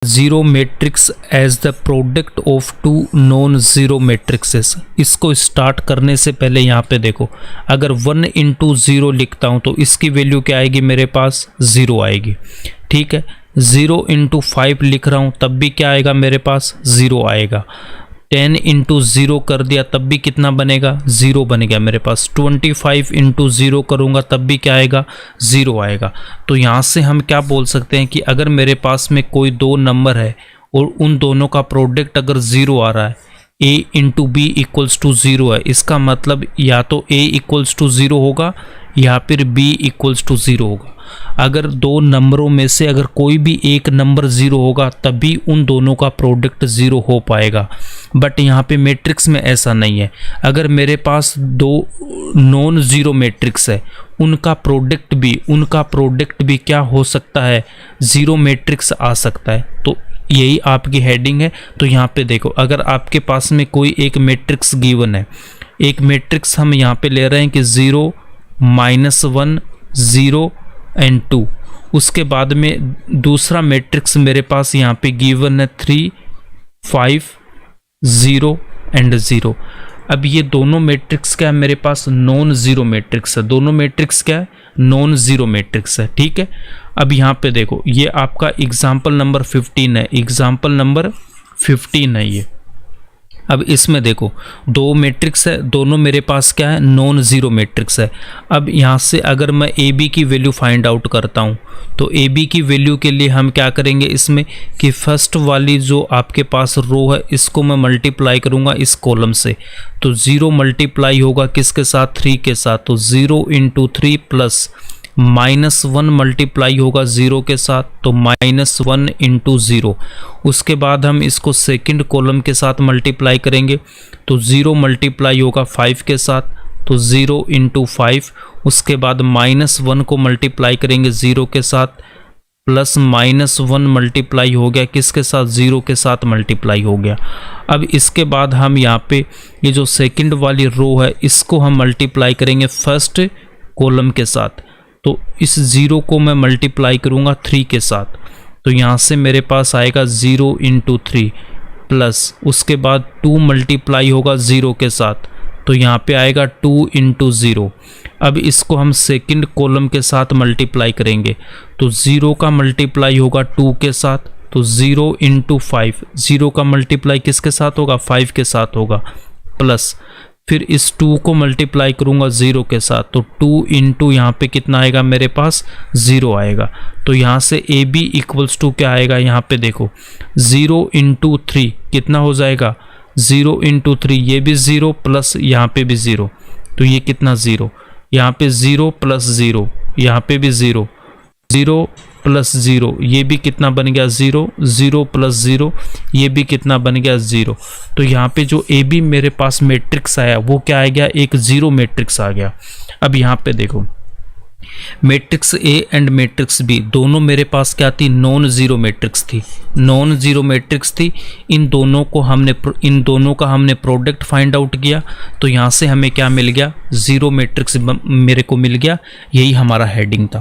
Zero matrix as the product of two non zero matrices. इसको start करने से पहले यहाँ पे देखो, अगर 1 इंटू ज़ीरो लिखता हूँ तो इसकी वैल्यू क्या आएगी, मेरे पास 0 आएगी। ठीक है, 0 इंटू 5 लिख रहा हूँ तब भी क्या आएगा, मेरे पास 0 आएगा। 10 इंटू 0 कर दिया तब भी कितना बनेगा, 0 बन गया मेरे पास। 25 इंटू 0 करूँगा तब भी क्या आएगा, 0 आएगा। तो यहाँ से हम क्या बोल सकते हैं कि अगर मेरे पास में कोई दो नंबर है और उन दोनों का प्रोडक्ट अगर 0 आ रहा है, a into B equals to 0 है, इसका मतलब या तो a इक्वल्स टू 0 होगा या फिर b इक्वल्स टू 0 होगा। अगर दो नंबरों में से अगर कोई भी एक नंबर 0 होगा तभी उन दोनों का प्रोडक्ट 0 हो पाएगा। बट यहाँ पे मैट्रिक्स में ऐसा नहीं है। अगर मेरे पास दो नॉन ज़ीरो मैट्रिक्स है, उनका प्रोडक्ट भी क्या हो सकता है, ज़ीरो मैट्रिक्स आ सकता है। तो यही आपकी हेडिंग है। तो यहाँ पे देखो, अगर आपके पास में कोई एक मैट्रिक्स गिवन है, एक मैट्रिक्स हम यहाँ पे ले रहे हैं कि 0 -1 0 एंड 2, उसके बाद में दूसरा मैट्रिक्स मेरे पास यहाँ पे गिवन है 3 5 0 एंड 0। अब ये दोनों मैट्रिक्स क्या है, मेरे पास नॉन ज़ीरो मैट्रिक्स है। दोनों मैट्रिक्स क्या है, नॉन ज़ीरो मैट्रिक्स है। ठीक है, अब यहाँ पे देखो, ये आपका एग्जाम्पल नंबर 15 है, एग्जाम्पल नंबर 15 है ये। अब इसमें देखो, दो मैट्रिक्स है, दोनों मेरे पास क्या है, नॉन ज़ीरो मैट्रिक्स है। अब यहाँ से अगर मैं ए बी की वैल्यू फाइंड आउट करता हूँ तो ए बी की वैल्यू के लिए हम क्या करेंगे इसमें कि फर्स्ट वाली जो आपके पास रो है इसको मैं मल्टीप्लाई करूँगा इस कॉलम से। तो 0 मल्टीप्लाई होगा किसके साथ, 3 के साथ। तो 0 इंटू 3 प्लस -1 मल्टीप्लाई होगा 0 के साथ, तो -1 इंटू 0। उसके बाद हम इसको सेकंड कॉलम के साथ मल्टीप्लाई करेंगे तो 0 मल्टीप्लाई होगा 5 के साथ, तो 0 इंटू 5। उसके बाद -1 को मल्टीप्लाई करेंगे 0 के साथ, प्लस -1 मल्टीप्लाई हो गया किसके साथ, 0 के साथ मल्टीप्लाई हो गया। अब इसके बाद हम यहाँ पे ये जो सेकंड वाली रो है इसको हम मल्टीप्लाई करेंगे फर्स्ट कॉलम के साथ। तो इस 0 को मैं मल्टीप्लाई करूँगा 3 के साथ, तो यहाँ से मेरे पास आएगा 0 इंटू 3 प्लस उसके बाद 2 मल्टीप्लाई होगा 0 के साथ, तो यहाँ पे आएगा 2 इंटू 0। अब इसको हम सेकंड कॉलम के साथ मल्टीप्लाई करेंगे तो 0 का मल्टीप्लाई होगा 2 के साथ, तो 0 इंटू 5। 0 का मल्टीप्लाई किसके साथ होगा, 5 के साथ होगा, प्लस फिर इस 2 को मल्टीप्लाई करूंगा 0 के साथ, तो 2 इंटू यहाँ पे कितना आएगा, मेरे पास 0 आएगा। तो यहाँ से ए बी इक्वल्स टू क्या आएगा, यहाँ पे देखो 0 इंटू 3 कितना हो जाएगा, 0 इंटू 3, ये भी 0 प्लस यहाँ पे भी 0, तो ये कितना 0, यहाँ पे 0 प्लस 0, यहाँ पे भी 0, 0 प्लस 0, ये भी कितना बन गया 0, 0 प्लस 0, ये भी कितना बन गया 0। तो यहाँ पे जो ए बी मेरे पास मैट्रिक्स आया वो क्या आ गया, एक ज़ीरो मैट्रिक्स आ गया। अब यहाँ पे देखो, matrix A and matrix B दोनों मेरे पास क्या थी, नॉन ज़ीरो मैट्रिक्स थी, नॉन ज़ीरो मैट्रिक्स थी। इन दोनों का हमने प्रोडक्ट फाइंड आउट किया, तो यहाँ से हमें क्या मिल गया, ज़ीरो मैट्रिक्स मेरे को मिल गया। यही हमारा हेडिंग था।